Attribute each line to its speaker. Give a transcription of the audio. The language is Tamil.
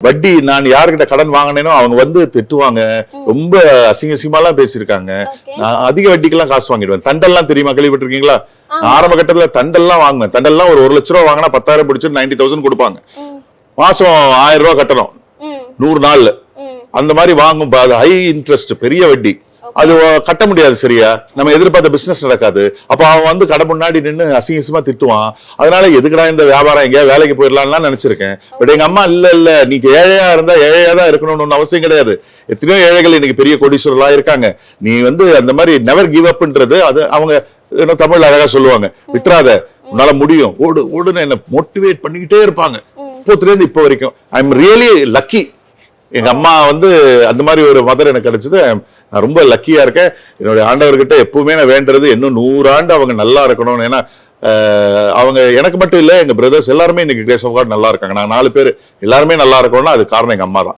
Speaker 1: வட்டி நான் யாருக்கிட்ட கடன் வாங்கினேனோ அவங்க வந்து திட்டுவாங்க, ரொம்ப அசிங்கசியமாலாம் பேசியிருக்காங்க. நான் அதிக வட்டிக்கெல்லாம் காசு வாங்கிடுவேன். தண்டெல்லாம் தெரியுமா, கேள்விப்பட்டிருக்கீங்களா? ஆரம்ப கட்டத்துல தண்டெல்லாம் வாங்குவேன். தண்டெல்லாம் ஒரு 1 லட்ச ரூபா வாங்கினா 10,000 பிடிச்சு 90,000 கொடுப்பாங்க. மாசம் 1000 ரூபாய் கட்டணும் 100 நாள்ல. அந்த மாதிரி வாங்கும் ஹை இன்ட்ரெஸ்ட், பெரிய வட்டி. அது கட்ட முடியாது சரியா, நம்ம எதிர்பார்த்த பிசினஸ் நடக்காது. அப்ப அவன் வந்து கடை முன்னாடி நின்று அசிங்கமா திட்டுவான். அதனால எதுக்குடா இந்த வியாபாரம், எங்கேயா வேலைக்கு போயிடலாம்னு நினைச்சிருக்கேன். பட் எங்க அம்மா இல்ல நீங்க ஏழையா இருந்தா ஏழையா தான் இருக்கணும்னு அவசியம் கிடையாது. எத்தனையோ ஏழைகள் இன்னைக்கு பெரிய கோடீஸ்வரர்களா இருக்காங்க. நீ வந்து அந்த மாதிரி நெவர் கிவ் அப்ன்றது, அது அவங்க தமிழ்ல அழகா சொல்லுவாங்க, விட்டுறாத, உன்னால முடியும், ஓடு ஓடுன்னு என்ன மோட்டிவேட் பண்ணிக்கிட்டே இருப்பாங்க. இப்போத்துல இருந்து இப்போ வரைக்கும் ஐ எம் ரியலி லக்கி. எங்க அம்மா வந்து அந்த மாதிரி ஒரு மதர் எனக்கு கிடைச்சது. நான் ரொம்ப லக்கியா இருக்கேன். என்னுடைய ஆண்டவர்கிட்ட எப்பவுமே நான் வேண்டுறது இன்னும் 100 ஆண்டு அவங்க நல்லா இருக்கணும். ஏன்னா அவங்க எனக்கு மட்டும் இல்ல, எங்க பிரதர்ஸ் எல்லாருமே இன்னைக்கு கிரேஸ் ஆஃப் காட் நல்லா இருக்காங்க. நாங்க 4 பேர் எல்லாருமே நல்லா இருக்கணும்னா அது காரணம் எங்க அம்மா தான்.